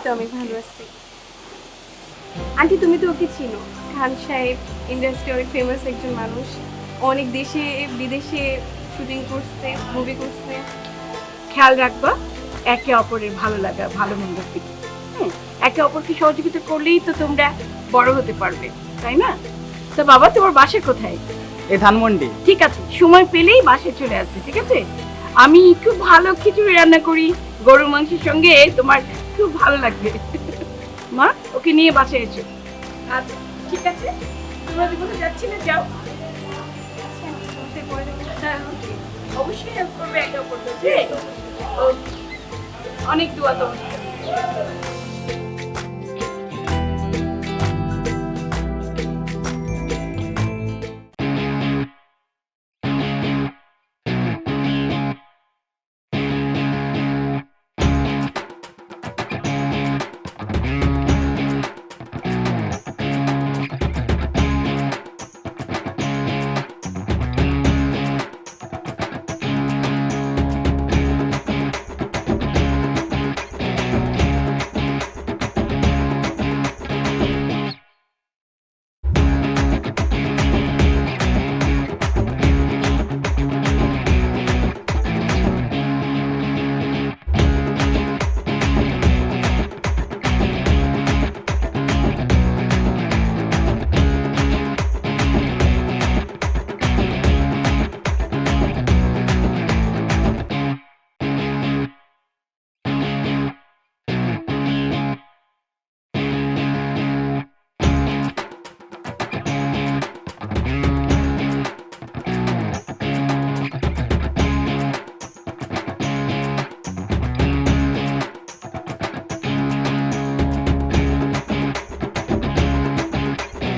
তো আমি ভালো আছি। আন্টি তুমি তো ওকে চিনো, খান সাহেব ইন্ডাস্ট্রি অনেক ফেমাস একজন মানুষ, অনেক দেশে বিদেশে শুটিং করছে, মুভি করছে। খেয়াল রাখবা একে অপরের ভালো লাগা ভালো মন্দ দিকে। একে অপরকে সহযোগিতা করলেই তো তোমরা বড় হতে পারবে, তাই না? তো বাবা তোমার বাসা কোথায়? এই ধানমন্ডি। ঠিক আছে, সময় পেলেই বাসায় চলে আসবে, ঠিক আছে? আমি খুব ভালো খিচুড়ি রান্না করি গরু মাংসের সঙ্গে, তোমার খুব ভালো লাগবে। মা ওকে নিয়ে বাসায় এসো। আচ্ছা ঠিক আছে, তোমরা যে কোথাও যাচ্ছি না, যাও। হ্যাঁ, okay. অবশ্যই হেল্প করবে একে অপরকে। অনেক দোয়া তোমার।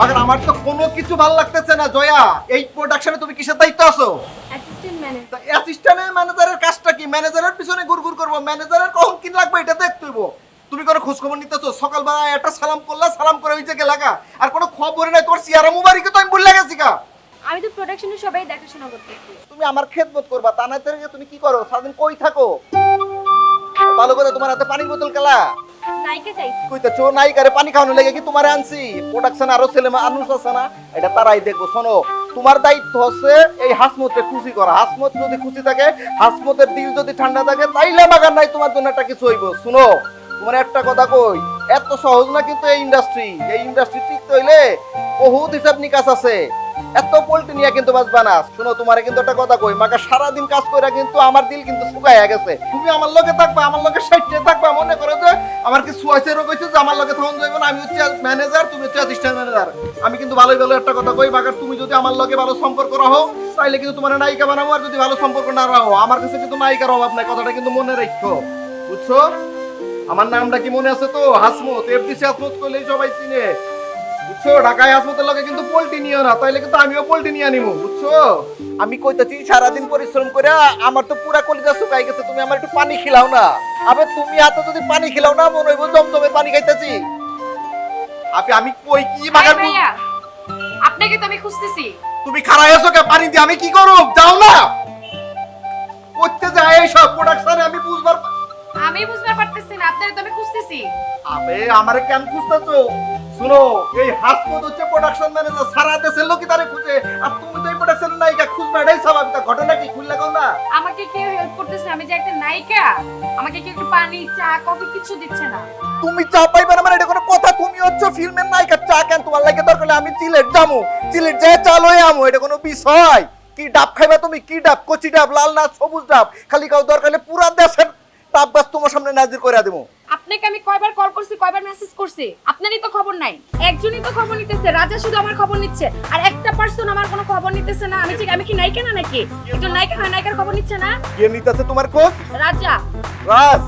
মাগার আমার তো কোনো কিছু ভালো লাগতেছে না জয়া। এই প্রোডাকশনে তুমি কিসের দায়িত্ব আছো? Assistant manager. অ্যাসিস্ট্যান্ট ম্যানেজারের কাজটা কি? ম্যানেজারের পিছনে ঘুরঘুর করবো? ম্যানেজারের কখন কি লাগবে এটা দেখতে হইব। তুমি কোনো খোঁজ খবর নিতেছো? সকালবেলা একটা সালাম করলা, সালাম করে ওই জায়গায় লাগা, আর কোনো খবরই নাই। তোর সিয়ারা মুবারককে তো আমি ভুলে গেছি গা। আমি তো প্রোডাকশনে সবাই দেখাশোনা করতেছি। তুমি আমার খেদমত করবা, তা না থেকে তুমি কি করো? সারাদিন কই থাকো? ভালো করে তোমার হাতে পানির বোতল খেলা নায়িকা চাইছি। কইতেছো নায়িকারে পানি খাওয়ানো লেগে কি তোমারে আনছি? প্রোডাকশন আরো ছেলে মানুষ আছে না, এটা তারাই দেখবো। শোনো, তোমার দায়িত্ব হচ্ছে এই হাসমতকে খুশি করা। হাসমত যদি খুশি থাকে, হাসমতের দিল যদি ঠান্ডা থাকে, তাইলে মাগার নাই তোমার জন্য একটা কিছু হইব। শুনো, তোমার একটা কথা কই, এত সহজ না কিন্তু এই ইন্ডাস্ট্রি। এই ইন্ডাস্ট্রি টিকতে হইলে বহুত হিসাব নিকাশ আছে। এত পোল্ট্রি নিয়ে কিন্তু বাঁচবা না। শুনো, তোমার কিন্তু একটা কথা কই, মাকে সারাদিন কাজ করে কিন্তু আমার দিল কিন্তু শুকাইয়া গেছে। তুমি আমার লগে থাকবা, আমার লগে সাইডে থাকবা, মনে করো যে আমার কি সুয়াইছে রোগ হয়েছে যে আমার লগে তখন যাইবে না। আমি হচ্ছে ম্যানেজার, তুমি হচ্ছে অ্যাসিস্ট্যান্ট ম্যানেজার। আমি কিন্তু ভালোই ভালো একটা কথা কই, মাকে তুমি যদি আমার লগে ভালো সম্পর্ক রাখো, তাইলে কিন্তু তোমার নায়িকা বানাবো। আর যদি ভালো সম্পর্ক না রাখো, আমার কাছে কিন্তু নায়িকার অভাব নাই। কথাটা কিন্তু মনে রাখো, বুঝছো? আমার নামটা কি মনে আছে তো? হাসমত, এফডিসি হাসমত কইলেই সবাই চিনে, বুঝছো? ঢাকায় হাসপাতাল লগে কিন্তু পোল্ট্রি নিও না, তাইলে কিন্তু আমিও পোল্ট্রি নিয়ে নিবো, বুঝছো? আমি কইতাছি সারাদিন পরিশ্রম করে আমার তো পুরা কলিজা শুকাই গেছে। তুমি আমার একটু পানি খিলাও না। আবে তুমি হাতে যদি পানি খিলাও না, মনে হইব জমজমের পানি খাইতেছি। আমি কই কি মাগার ভাইয়া, আপনাকে তো আমি খুঁজতেছি। তুমি খারাই আছো কে? পানি দিয়ে আমি কি করব? যাও না, করতে যায় এই সব প্রোডাকশনে। আমি বুঝবার আমি বুঝতে পারতেছি না, আপনাকে তো আমি খুঁজতেছি। আবে আমারে কেন খুঁজতেছো? শুনো, এই হাসমত হচ্ছে প্রোডাকশন ম্যানেজার, সারা দেশের লোকই তারে খুঁজে। আর তুমি তো এই প্রোডাকশনের নায়িকা, খুঁজবে এটাই স্বাভাবিক। তা ঘটনা কি খুললে কও না? আমাকে কেউ হেল্প করতেছে, আমি যে একটা নায়িকা, আমাকে কেউ একটু পানি চা কফি কিছু দিচ্ছে না। তুমি চা পাইবে না মানে এটা কোনো কথা? তুমি হচ্ছে ফিল্মের নায়িকা, চা কেন তোমার লাগে? দরকার হলে আমি চিলেট যামু, চিলেট যায় চা লয়ে আমু, এটা কোনো বিষয়? কি ডাব খাইবা তুমি? কি ডাব? কচি ডাব, লাল না সবুজ ডাব? খালি কাউ দরকার হলে পুরা দেশের ডাব গাছ তোমার সামনে নাজির করে দেবো। আপনাকে আমি কয়বার কল করছি, কয়বার মেসেজ করছি, আপনারই তো খবর নাই। একজনই তো খবর নিতেছে, রাজা শুধু আমার খবর নিচ্ছে, আর একটা পার্সন আমার কোনো খবর নিতেছে না। আমি কি নায়িকা না নাকি? একজন নায়িকা হয়, নায়িকার খবর নিচ্ছে না। কে নিতেছে তোমার খোঁজ? রাজা। রাজ,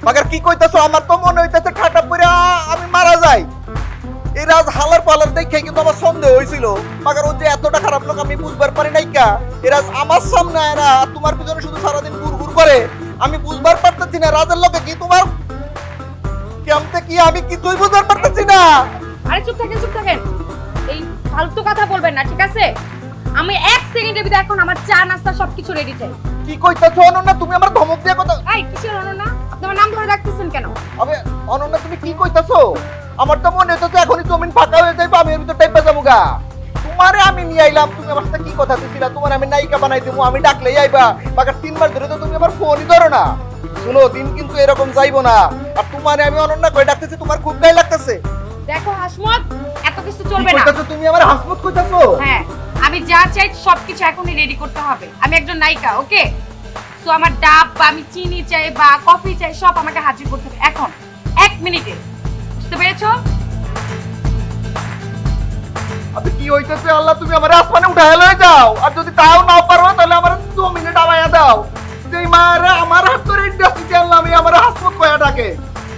মাগার কি কইতাছো? আমার তো মনে হইতাছে ঠাটা পড়া আমি মারা যাই। এই রাজ হালার পালার দেখে কিন্তু আমার সন্দেহ হয়েছিল। মাগার ও যে এতটা খারাপ লোক আমি বুঝবার পারি নাই কা। এই রাজ আমার সামনে এরা তোমার পিছনে শুধু সারাদিন ঘুরঘুর করে, আমি বুঝবার পারতেছি না রাজের লোকে কি তোমার কেমতে কি আমি কিছুই বুঝবার পারতেছি না। আরে চুপ থাকেন, চুপ থাকেন, এই ফালতু কথা বলবেন না, ঠিক আছে? আমি এক সেকেন্ডের ভিতরে এখন আমার চা নাস্তা সবকিছু রেডি চাই। কি কইতাছো অনন্যা? তুমি আমার ধমক দিয়ে কথা। এই কিসের অনন্যা? আপনি আমার নাম ধরে ডাকতেছেন কেন? আবে অনন্যা তুমি কি কইতাছো? আমার তো মনে হচ্ছে এখনই জমিন ফাঁকা হয়ে যাইবো, আমি এর ভিতর টাইপা যাবো গা। তোমারে আমি নিয়ে আইলাম, তুমি আমার সাথে কি কথা দিছিলা? তোমার আমি নায়িকা বানাই দেবো, আমি ডাকলেই আইবা। বাকি 3 মাস ধরে তো তুমি আমার ফোনই ধরো না। শুনো, দিন কিন্তু এরকম যাইবো না। আর তোমারে আমি অনন্যা কই ডাকতেছি, তোমার খুব গায়ে লাগতেছে। দেখো হাসমত, এত কিছু কি চলবে না। কইতাছো তুমি? আমার হাসমত কইতাছো? হ্যাঁ, আমি যা চাই সবকিছু এখনই রেডি করতে হবে। আমি একজন নায়িকা, ওকে? সো আমার ডাব বা আমি চিনি চাই বা কফি চাই সব আমাকে হাজির করতে হবে এখন, 1 মিনিটে। বুঝতে পেরেছো? আবে কি হইতেছে আল্লাহ, তুমি আমার আসমানে উঠায় লয়ে যাও। আর যদি তাও না পারো তাহলে আমার 2 মিনিট আলায়া দাও। যেই মারা আমার হাত ধরে ইন্ডাস্ট্রিতে আনলাম, আমি আমার হাসমত কয়া ডাকে।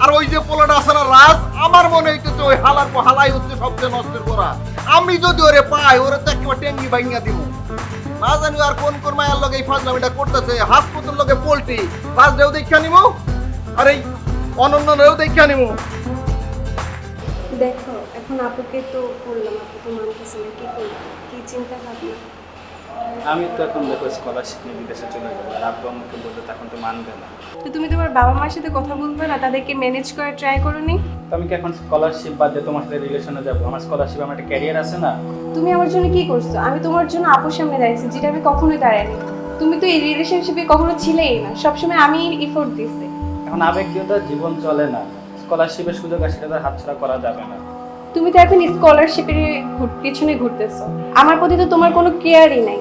আর ওই যে পোলাটা আছে না রাজ, আমার মনে হইতেছে ওই হালার হালাই হচ্ছে সবচেয়ে নষ্টের করা। আমি যদি ওরে পাই, ওরে তো একেবারে টেঙ্গি ভাঙিয়া দিব। না জানি আর কোন কোন মায়ের লগে এই ফাজলামিটা করতেছে। হাসপাতাল লগে পোল্ট্রি রাজরেও দেখা নিমু, আর এই অনন্যরেও দেখা নিমু। দেখো এখন আপুকে তো বললাম, আপু তো মানতেছে না, কি করবো, কি চিন্তা ভাবনা? আমি তো এখন দেখো স্কলারশিপ নিয়ে বিদেশে চলে যাবো, আর আব্বু আমাকে বলতে তখন তো মানবে না। তো তুমি তোমার বাবা মার সাথে কথা বলবে না, তাদেরকে ম্যানেজ করে ট্রাই করো নি? তো আমি কি এখন স্কলারশিপ বাদ দিয়ে তোমার সাথে রিলেশনে যাবো? আমার স্কলারশিপ, আমার একটা ক্যারিয়ার আছে না? তুমি আমার জন্য কি করছো? আমি তোমার জন্য আপুর সামনে দাঁড়িয়েছি, যেটা আমি কখনোই দাঁড়াইনি। তুমি তো এই রিলেশনশিপে কখনো ছিলেই না, সবসময় আমি এফোর্ট দিছি। এখন আবেগ দিয়ে তো জীবন চলে না। স্কলারশিপের সুযোগ আছে, সেটা তো হাতছাড়া করা যাবে না। তুমি তো এখন স্কলারশিপের পিছনে ঘুরতেছো, আমার প্রতি তো তোমার কোনো কেয়ারই নাই।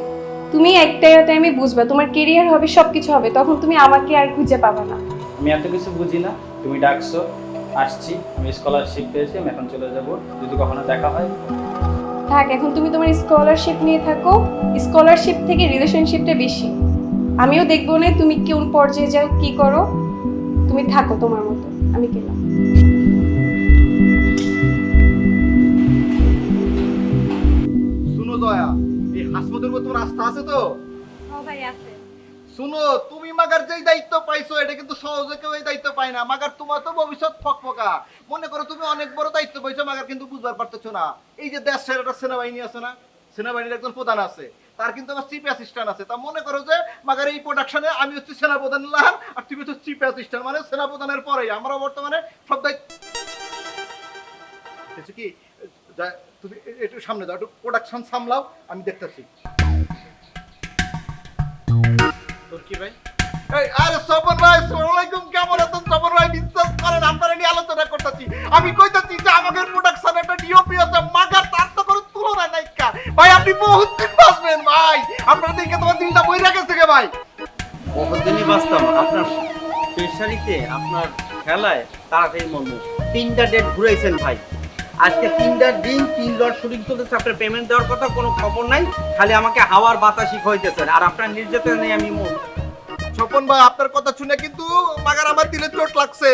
তুমি একটা টাইমে বুঝবা তোমার কেরিয়ার হবে, সবকিছু হবে, তখন তুমি আমাকে আর খুঁজে পাবা না। আমি এত কিছু বুঝি না, তুমি ডাকছো, আসছি। আমি স্কলারশিপ পেয়েছি, আমি এখন চলে যাব। যদি কখনো দেখা হয়। থাক, এখন তুমি তোমার স্কলারশিপ নিয়ে থাকো। স্কলারশিপ থেকে রিলেশনশিপটা বেশি। আমিও দেখবো না তুমি কোন পর্যায়ে যাও, কি করো। তুমি থাকো তোমার মতো, আমি গেলাম। শুনো দয়া, এই হাসপাতালের উপর তোমার আস্থা আছে তো? হ্যাঁ ভাই আছে। শুনো, তুমি মাগার যেই দায়িত্ব পাইছো, এটা কিন্তু সহজে কেউ এই দায়িত্ব পায় না। মাগার তোমার তো ভবিষ্যৎ ফকফকা। মনে করো তুমি অনেক বড় দায়িত্ব পাইছো, মাগার কিন্তু বুঝবার পারতেছো না। এই যে দেশের একটা সেনাবাহিনী আছে না, সেনাবাহিনীর একজন প্রধান আছে, তার কিন্তু আমার চিফ অ্যাসিস্ট্যান্ট আছে। তা মনে করো যে মাগার এই প্রোডাকশনে আমি হচ্ছে সেনাপ্রধান লাহার, আর তুমি হচ্ছে চিফ অ্যাসিস্ট্যান্ট, মানে সেনাপ্রধানের পরেই আমরা বর্তমানে সব দায়িত্ব। হচ্ছে কি, তুমি একটু সামনে দাও, একটু প্রোডাকশন সামলাও, আমি দেখতেছি। তোর কি ভাই? এই আরে সবর ভাই, আসসালামু আলাইকুম। কেমন আছেন সবর ভাই? বিশ্বাস করেন আপনারা নিয়ে আলোচনা করতেছি। আমি কইতাছি যে আমাদের প্রোডাকশন একটা ডিওপি আছে, মাগার তার তো কোনো তুলনা নাই কা। ভাই আপনি বহুত দিন বাঁচবেন ভাই, আপনার দিকে তোমার দিনটা বইরা গেছে গে ভাই। বহুদিনই বাঁচতাম আপনার প্রেশারিতে, আপনার খেলায় তাড়াতাড়ি মর্ম 3টা ডেট ঘুরাইছেন ভাই। আজকে 3টা দিন 3 লট শুটিং চলতেছে, আপনার পেমেন্ট দেওয়ার কথা কোনো খবর নাই, খালি আমাকে হাওয়ার বাতাসি খাইতেছেন। আর আপনার নির্যাতনে আমি স্বপন ভাই, আপনার কথা শুনে কিন্তু মাগার আমার দিলে চোট লাগছে।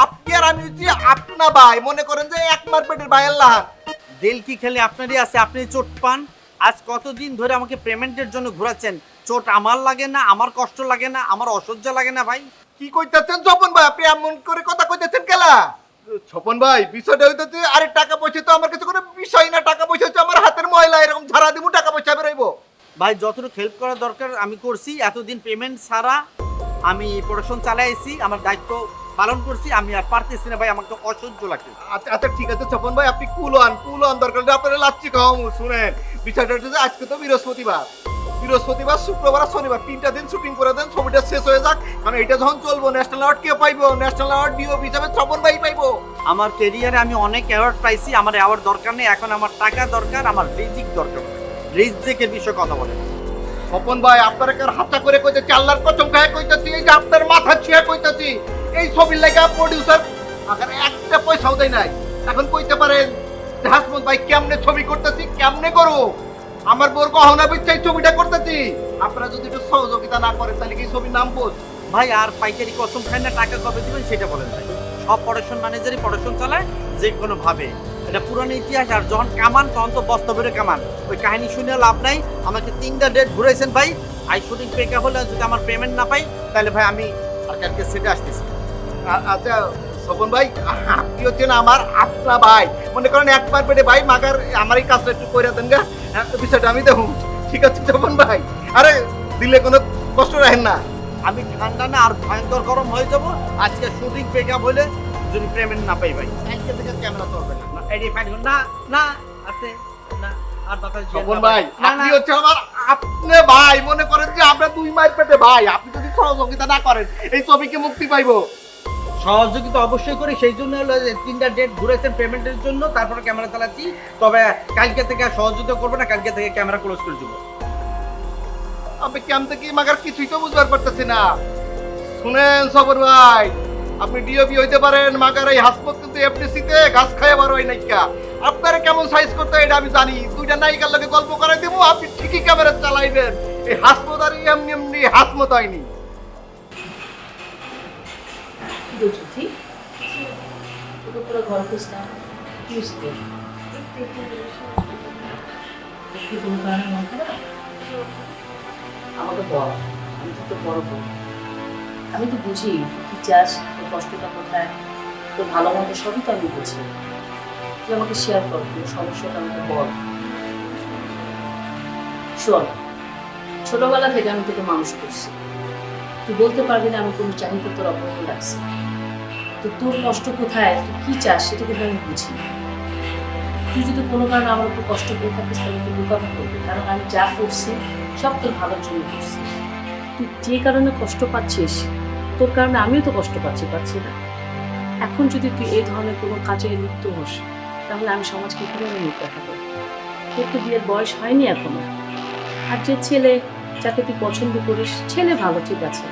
আপনি আর আমি হচ্ছি আপনা ভাই, মনে করেন যে এক মার পেটের ভাই আল্লাহ। দিল কি খেলে আপনারই আছে, আপনি চোট পান। আজ কতদিন ধরে আমাকে পেমেন্টের জন্য ঘোরাচ্ছেন, চোট আমার লাগে না, আমার কষ্ট লাগে না, আমার অসহ্য লাগে না ভাই? কি কইতাছেন স্বপন ভাই? আপনি এমন করে কথা কইতেছেন কেলা? স্বপন ভাই, বিষয়টা হইতেছে, আরে টাকা পয়সা তো আমার কাছে কোনো বিষয় না। টাকা পয়সা হচ্ছে আমার হাতের ময়লা, এরকম ঝাড়া দিব টাকা পয়সা বেরোইবো। ভাই যতটুকু হেল্প করা দরকার আমি করছি, এতদিন পেমেন্ট ছাড়া আমি প্রোডাকশন চালাইছি, আমার দায়িত্ব পালন করছি। আমি আর পারতেছি না ভাই, আমাকে তো অসহ্য লাগতেছে। আচ্ছা আচ্ছা ঠিক আছে স্বপন ভাই, আপনি কুলো আন দরকার হলে আপনারা লাচ্ছি খাওয়াবো। শুনেন, বিষয়টা হচ্ছে যে আজকে তো বৃহস্পতিবার, শুক্রবার আর শনিবার 3টা দিন শুটিং করে দেন, ছবিটা শেষ হয়ে যাক। কারণ এটা যখন চলবো, ন্যাশনাল অ্যাওয়ার্ড কে পাইবো? ন্যাশনাল অ্যাওয়ার্ড ডিওপি হিসাবে স্বপন ভাই পাইবো। আমার ক্যারিয়ারে আমি অনেক অ্যাওয়ার্ড পাইছি, আমার অ্যাওয়ার্ড দরকার নেই। এখন আমার টাকা দরকার, আমার রিজিক দরকার। রিজিকের বিষয়ে কথা বলেন। স্বপন ভাই, আপনার কার হাতা করে কইতেছি, আল্লাহর কসম খায় কইতেছি, এই যে আপনার মাথা ছুঁয়ে কইতেছি, এই ছবির লাগা প্রডিউসার আগে একটা পয়সাও দেয় নাই। এখন কইতে পারেন যে হাসমত ভাই কেমনে ছবি করতেছি, কেমনে করো? আমার বোর গহনা বিচ্ছাই ছবিটা করতেছি। আপনারা যদি একটু সহযোগিতা না করেন তাহলে কি ছবির নাম বোঝ? ভাই আর পাইকারি কসম খায় না, টাকা কবে দিবেন সেটা বলেন ভাই। সব প্রোডাকশন ম্যানেজারই প্রোডাকশন চালায় যে কোনো ভাবে, এটা পুরানো ইতিহাস। আর যখন কামান তখন তো বস্তা ভরে কামান, ওই কাহিনী শুনে লাভ নাই। আমাকে 3টা ডেট ঘুরাইছেন ভাই, আই শুটিং পেকা হলে যদি আমার পেমেন্ট না পাই তাহলে ভাই আমি আর কালকে সেটে আসতেছি। আচ্ছা স্বপন ভাই, আপনি হচ্ছেন আমার আপনা ভাই, মনে করেন একবার পেটে ভাই, মাগার আমার এই কাজটা একটু করে দেন গা, বিষয়টা আমি দেখুন। ঠিক আছে স্বপন ভাই, আরে দিলে কোনো কষ্ট রাখেন না। আমি ঠান্ডা না আর ভয়ঙ্কর গরম হয়ে যাব। আজকে শুটিং ব্রেকআপ হলে যদি পেমেন্ট না পাই ভাই, কালকে থেকে ক্যামেরা চলবে না। না এই ফাইন না না আছে না আর কথা স্বপন ভাই, আপনি হচ্ছে আমার আপনি ভাই মনে করেন যে আমরা দুই মাইল পেটে ভাই, আপনি যদি সহযোগিতা না করেন এই ছবিকে মুক্তি পাইবো। সহযোগিতা অবশ্যই করি, সেই জন্য হলো যে 3টা ডেট ঘুরেছেন পেমেন্টের জন্য, তারপরে ক্যামেরা চালাচ্ছি। তবে কালকে থেকে আর সহযোগিতা করবো না, কালকে থেকে ক্যামেরা ক্লোজ করে দেবো। আপনি কেমন থেকে মাগার কিছুই তো বুঝবার পারতেছি না। শুনেন সবর ভাই, আপনি ডিওপি হইতে পারেন, মাগার এই হাসপাত কিন্তু এফডিসি তে গাছ খায় বার হয় নাইকা। আপনারা কেমন সাইজ করতে হয় এটা আমি জানি। দুইটা নায়িকার লগে গল্প করাই দেবো, আপনি ঠিকই ক্যামেরা চালাইবেন। এই হাসপাত আর এমনি এমনি হাসমত হয়নি। দুটি তোকে পুরো ঘর খুঁজলাম, কি হয়েছে? একটু কোনো কারণে মন খারাপ? আমাকে বল, আমি তো তোর বড় বোন, আমি তো বুঝি কি চাস, তোর কষ্টটা কোথায়, তোর ভালো মন্দ সবই তো আমি বুঝি। তুই আমাকে শেয়ার কর, তোর সমস্যাটা আমাকে বল। শোন, ছোটবেলা থেকে আমি তোকে মানুষ করছি, তুই বলতে পারবি না আমি কোনো চাহিদা তোর অবহেলা রাখছি। তো তোর কষ্ট কোথায়, তুই কি চাস সেটা কিন্তু আমি বুঝি। তুই যদি কোনো কারণে আমার উপর কষ্ট পেয়ে থাকিস তাহলে তুই লুকাতে করবি, কারণ আমি যা করছি সব তোর ভালোর জন্য করছি। তুই যে কারণে কষ্ট পাচ্ছিস, তোর কারণে আমিও তো কষ্ট পাচ্ছি না? এখন যদি তুই এই ধরনের কোনো কাজে লিপ্ত হোস তাহলে আমি সমাজকে কীভাবে মুখ দেখাবো? তোর তো বিয়ের বয়স হয়নি এখনো। আর যে ছেলে যাকে তুই পছন্দ করিস, ছেলে ভালো ঠিক আছে,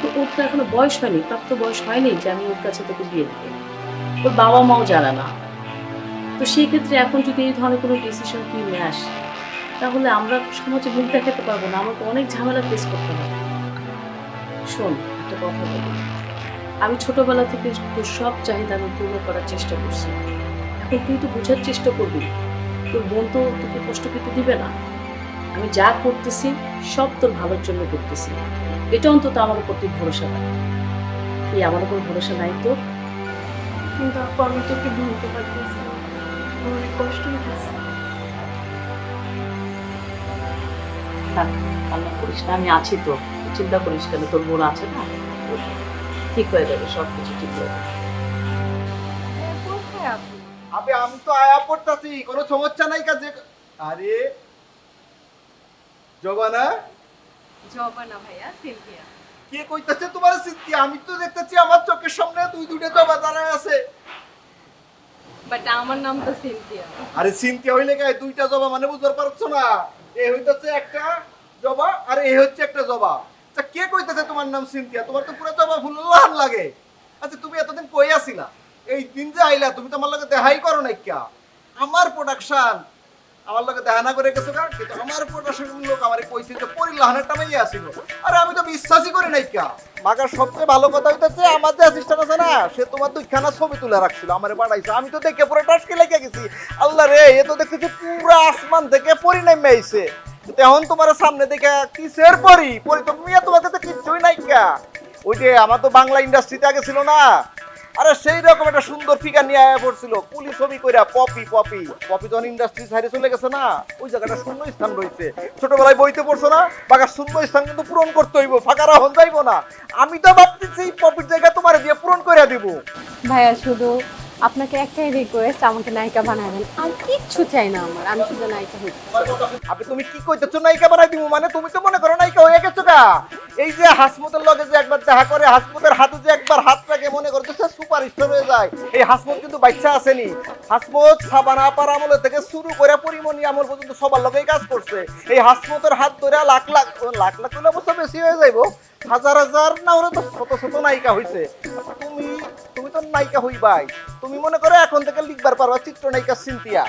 তো ওর তো এখনো বয়স হয়নি, প্রাপ্ত বয়স হয়নি যে আমি ওর কাছে তোকে বিয়ে দেবো। ওর বাবা মাও জানে না। তো সেই ক্ষেত্রে এখন যদি এই ধরনের কোনো ডিসিশন তুই নেস তাহলে আমরা সমাজে মুখ দেখাতে পারবো না, আমাকে অনেক ঝামেলা ফেস করতে হবে। শোন, একটা কথা বলি, আমি ছোটবেলা থেকে তোর সব চাহিদা আমি পূর্ণ করার চেষ্টা করছি। এখন তুই তো বোঝার চেষ্টা করবি, তোর বোন তো তোকে কষ্ট পেতে দিবে না। আমি যা করতেছি সব তোর ভালোর জন্য করতেছি, এটা অন্তত আমার উপর তুই ভরসা রাখ। তুই আমার উপর ভরসা নাই তোর? কিন্তু আপু আমি তোকে ভুলতে পারতেছি না। আমার অনেক কষ্ট হইতেছে। থাক, কান্না করিস না, আমি আছি তো, চিন্তা করিস কেন, তোর বোন আছে না, ঠিক হয়ে যাবে, সব কিছু ঠিক হয়ে যাবে। কোথায় আপু? আবে আমি তো আয়া পড়তাছি, কোনো সমস্যা নাই কাজে। আরে জবানা, জবানা ভাইয়া, সিলভিয়া। কে কইতাছে তোমার সিদ্ধি? আমি তো দেখতেছি আমার চোখের সামনে দুইটা জবা দাঁড়ায় আছে। বাট আমার নাম তো সিলভিয়া। আরে সিনথিয়া হইলে গায়ে দুইটা জবা মানে বুঝতে পারছো না? এই হইতাছে একটা জবা আর এই হচ্ছে একটা জবা। আচ্ছা কে কইতাছে তোমার নাম সিনথিয়া? তোমার তো পুরো জবা ফুল লাল লাগে। আচ্ছা তুমি এতদিন কই আছিলা? এই দিন যে আইলা তুমি তো আমার লগে দেখাই করো নাই কিয়া? আমার প্রোডাকশন আমার লগে দেখা না করে গেছো গা, কিন্তু আমার প্রোডাকশনের লোক আমারে কইছে যে পরিলাহানেরটা মাইয়া আসিল। আরে আমি তো বিশ্বাসই করি নাই কিয়া। মাগার সবচেয়ে ভালো কথা হইতাছে আমার যে অ্যাসিস্ট্যান্ট আছে না, সে তোমার দুইখানা ছবি তুলে রাখছিল, আমারে পাঠাইছে। আমি তো দেখে পুরো টাসকে লেগে গেছি। আল্লাহ রে, এ তো দেখতেছি পুরো আসমান থেকে পরি নামে আইছে। এখন তোমার সামনে দেখে কিসের পরি পরি তো মিয়া, তোমার কাছে কিচ্ছুই নাই কিয়া। ওই যে আমার তো বাংলা ইন্ডাস্ট্রিতে আগে ছিল না, আরে সেই রকম একটা সুন্দর ফিগার নিয়ে আয়া পড়ছিল, পুলিশ ছবি কইরা। পপি পপি পপি যখন ইন্ডাস্ট্রি সাইডে চলে গেছে না, ওই জায়গাটা শূন্য স্থান রয়েছে। ছোটবেলায় বইতে পড়ছো না, বাগার শূন্য স্থান কিন্তু পূরণ করতে হইব, ফাঁকা রাহন যাইবো না। আমি তো ভাবতেছি পপির জায়গা তোমার দিয়ে পূরণ করে দিব। ভাইয়া শুধু আপনাকে একটাই রিকোয়েস্ট, আমাকে নায়িকা বানায় দেন। আর কিচ্ছু চাই না আমার, আমি শুধু নায়িকা হই। আপনি তুমি কি কইতেছো নায়িকা বানাই দিব? মানে তুমি তো মনে করো নায়িকা হয়ে গেছো গা। এই যে হাসমতের লগে যে একবার দেখা করে, হাসমতের হাতে যে একবার হাত রাখে, মনে করছো সে সুপারস্টার হয়ে যায়। এই হাসমত কিন্তু বাচ্চা আসেনি। হাসমত সাবানা আপার আমল থেকে শুরু করে পরিমণি আমল পর্যন্ত সবার লগেই কাজ করছে। এই হাসমতের হাত ধরে লাখ লাখ লাখ লাখ হলে অবশ্য বেশি হয়ে যাইবো, হাজার হাজার না হলে তো শত শত নায়িকা হইছে। তুমি তুমি তো নায়িকা হইবাই। তুমি মনে করো এখন থেকে লিখবার পারবা চিত্রনায়িকা সিনথিয়া।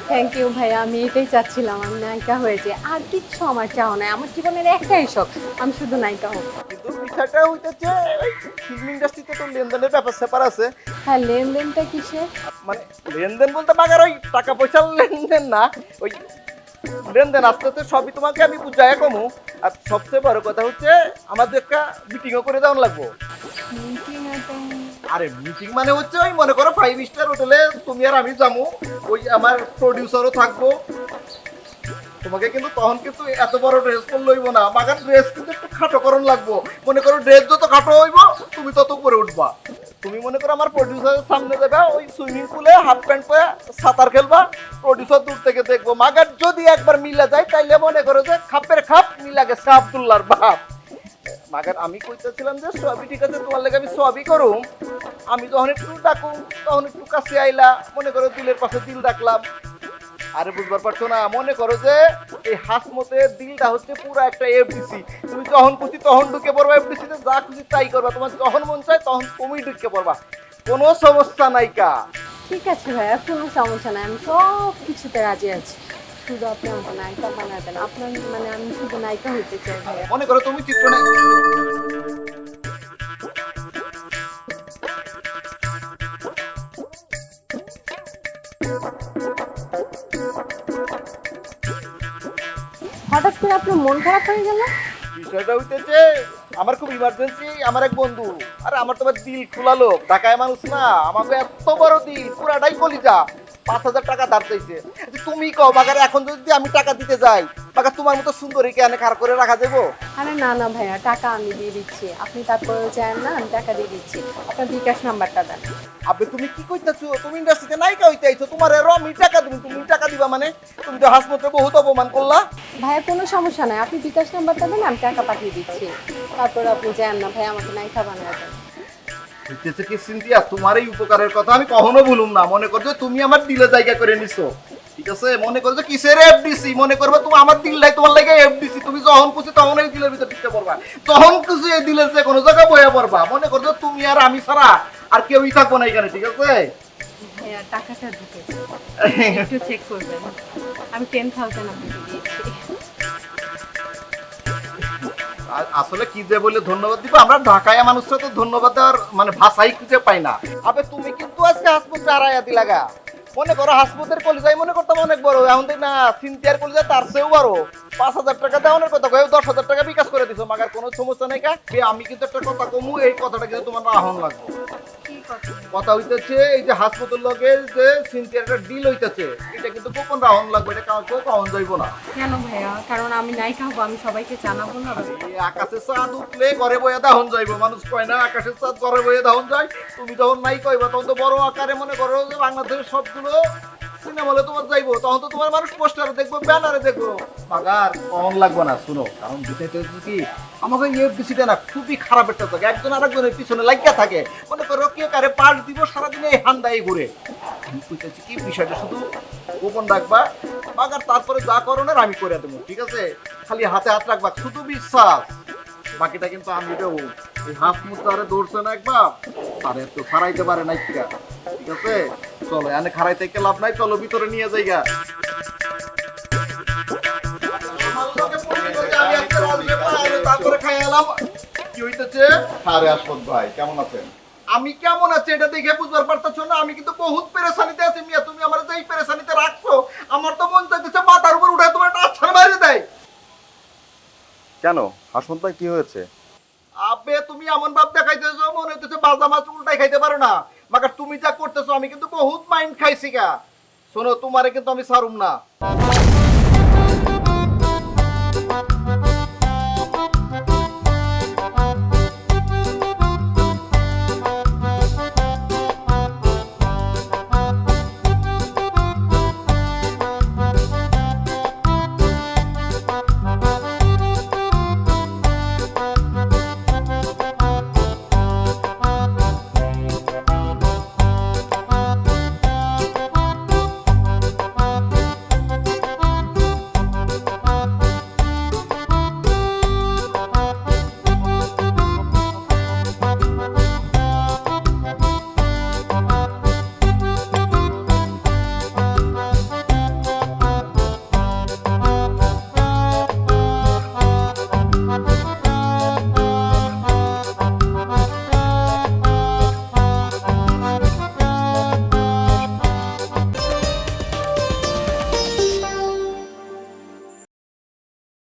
থ্যাংক ইউ ভাইয়া, আমি এটাই চাচ্ছিলাম, আমি নায়িকা হয়েছে। আর কিচ্ছু আমার চাও নাই, আমার জীবনের একটাই শখ, আমি শুধু নায়িকা হব। কিন্তু বিষয়টা হইতেছে ফিল্ম ইন্ডাস্ট্রিতে তো লেনদেনের ব্যাপার স্যাপার আছে। হ্যাঁ, লেনদেনটা কিসে? মানে লেনদেন বলতে বাগার ওই টাকা পয়সার লেনদেন না, ওই লেনদেন আস্তে আস্তে সবই তোমাকে আমি বুঝাই কমু। আর সবচেয়ে বড় কথা হচ্ছে আমাদের একটা মিটিংও করে দেওয়ান লাগবো। আরে মিটিং মানে হচ্ছে ওই মনে করো 5 স্টার হোটেলে তুমি আর আমি যাবো, ওই আমার প্রডিউসারও থাকবো। তোমাকে কিন্তু তখন কিন্তু এত বড় ড্রেস পরলে হইব না, বাগার ড্রেস কিন্তু একটু খাটোকরণ লাগবো। মনে করো ড্রেস যত খাটো হইব তুমি তত উপরে উঠবা। তুমি মনে করো আমার প্রডিউসারের সামনে যাবে, ওই সুইমিং পুলে হাফ প্যান্ট পরে সাঁতার খেলবা, প্রডিউসার দূর থেকে দেখবো। মাগার যদি একবার মিলা যায় তাইলে মনে করো যে খাপের খাপ মিলা গেছে আব্দুল্লাহর বাপ। মাগার আমি কইতেছিলাম যে সবই ঠিক আছে, তোমার লাগে আমি সবই করুম। আমি যখন একটু ডাকুম তখন একটু কাছে আইলা, মনে করো দিলের পাশে দিল ডাকলাম। আরে বুঝবার পারছো না, মনে করো যে এই হাসমতের দিলটা হচ্ছে পুরো একটা এফডিসি। তুমি যখন খুশি তখন ঢুকে পড়বা এফডিসিতে, যা খুশি তাই করবা, তোমার যখন মন চায় তখন তুমি ঢুকে পড়বা, কোনো সমস্যা নাই কা। ঠিক আছে ভাইয়া, কোনো সমস্যা নাই, আমি সব কিছুতে রাজি আছি। শুধু আপনি আমাকে নায়িকা বানাবেন, আপনার মানে আমি শুধু নায়িকা হইতে চাই ভাইয়া। মনে করো তুমি চিত্রনে হঠাৎ করে আপনার মন খারাপ হয়ে গেল? বিষয়টা হইতেছে আমার খুব ইমার্জেন্সি, আমার এক বন্ধু, আরে আমার তোমার দিল খোলা লোক, ঢাকায় মানুষ না, আমাকে এত বড় দিল, পুরাটাই কলিজা, 5,000 টাকা ধার চাইছে। তুমি কও বাগারে এখন যদি আমি টাকা দিতে যাই, বাগা তোমার মতো সুন্দরীকে এনে খাড় করে রাখা যাবো? আরে না না ভাইয়া, টাকা আমি দিয়ে দিচ্ছি, আপনি তারপরে চান না, আমি টাকা দিয়ে দিচ্ছি, আপনার বিকাশ নাম্বারটা দেন। আপনি তুমি কি কইতাছো? তুমি ইন্ডাস্ট্রিতে নায়িকা হইতে আইছো, তোমার এরো আমি টাকা দিব, তুমি টাকা দিবা মানে? তুমি তো হাসমতে বহুত অপমান করলা। ভাইয়া কোনো সমস্যা নাই, আপনি বিকাশ নাম্বারটা দেন, আমি টাকা পাঠিয়ে দিচ্ছি, তারপরে আপনি যান না ভাইয়া, আমাকে নায়িকা বানিয়ে দেন। হইতেছে কি সিনথিয়া, তোমার এই উপকারের কথা আমি কখনো ভুলুম না। মনে করছো তুমি আমার দিলে জায়গা করে নিছো, ঠিক আছে? মনে করছো কিসের এফডিসি, মনে করবে তুমি আমার দিল নাই তোমার লাগে এফডিসি। তুমি যখন খুশি তখন এই দিলের ভিতর ঢুকে পড়বা, যখন খুশি এই দিলের যে কোনো জায়গা বয়ে পড়বা। মনে করছো তুমি আর আমি ছাড়া আর কেউই থাকবো না এখানে, ঠিক আছে? ভাইয়া টাকাটা ঢুকেছে, একটু চেক করবেন, আমি 10,000 আপনাকে দিয়েছি। আসলে কি যে বলে ধন্যবাদ দিব, আমরা ঢাকায় মানুষরা তো ধন্যবাদ দেওয়ার মানে ভাষাই খুঁজে পাই না। আবে তুমি কিন্তু আজকে হাসপাতাল হারাইয়া দিলাগা। মনে করো হাসপাতালের কলিজাই মনে করতাম অনেক বড়, এখন তো না, সিনথিয়ার কলিজা তার চেয়েও বড়। 5,000 টাকা দেওয়ানোর কথা কয়ে 10,000 টাকা বিকাশ করে দিছো, মাগার কোনো সমস্যা নেই কা। আমি কিন্তু একটা কথা কমু, এই কথাটা কিন্তু তোমার রাহন লাগবে। কথা হইতেছে এই যে হাসপাতাল লগে যে সিনথিয়ার একটা ডিল হইতেছে, এটা কিন্তু গোপন রাহন লাগবে, এটা কাউকে কখন যাইবো না। কেন ভাইয়া? কারণ আমি নায়িকা হবো, আমি সবাইকে জানাবো না। এই আকাশে চাঁদ উঠলে ঘরে বইয়া দাহন যাইবো, মানুষ কয় না আকাশের চাঁদ ঘরে বইয়া দাহন যায়। তুমি যখন নাই কইবা তখন তো বড় আকারে মনে করো যে বাংলাদেশের সবগুলো সিনেমা হলে তোমার যাইবো, তখন তো তোমার মানুষ পোস্টারে দেখবো, ব্যানারে দেখবো। মাগার কম লাগবো না, শুনো, কারণ বিষয়টা হচ্ছে কি, আমাকে ইউএফডিসিটা না খুবই খারাপ একটা জায়গা, একজন আরেকজনের পিছনে লাগিয়া থাকে। মনে করো কে কারে পাল্ট দিব, সারাদিনে এই হান্দাই ঘুরে। আমি কইতেছি কি বিষয়টা শুধু গোপন রাখবা, মাগার তারপরে যা করণের আমি করে দেবো, ঠিক আছে? খালি হাতে হাত রাখবা, শুধু বিশ্বাস, বাকিটা কিন্তু আমি দেবো। এই হাফ মুদ্রারে দৌড়ছে না একবার, আর একটু খারাইতে পারে না, ঠিক আছে? চলো এনে খারাইতে কে লাভ নাই, চলো ভিতরে নিয়ে যাইগা। তারপরে খাই এলাম। কি হইতেছে? আরে আসমত ভাই কেমন আছেন? আমি কেমন আছি এটা দেখে বুঝবার পারতেছো না? আমি কিন্তু বহুত পেরেশানিতে আছি মিয়া, তুমি আমার যে এই পেরেশানিতে রাখছো, আমার তো মন চাইতেছে মাথার উপর উঠে তোমার একটা আছাড় মারিয়ে দেয়। কেন হাসমত ভাই কি হয়েছে? আবে তুমি এমন ভাব দেখাইতেছো মনে হইতেছে বাজা মাছ উল্টাই খাইতে পারো না। মাগার তুমি যা করতেছো আমি কিন্তু বহুত মাইন্ড খাইছি গা। শোনো তোমারে কিন্তু আমি ছাড়ুম না।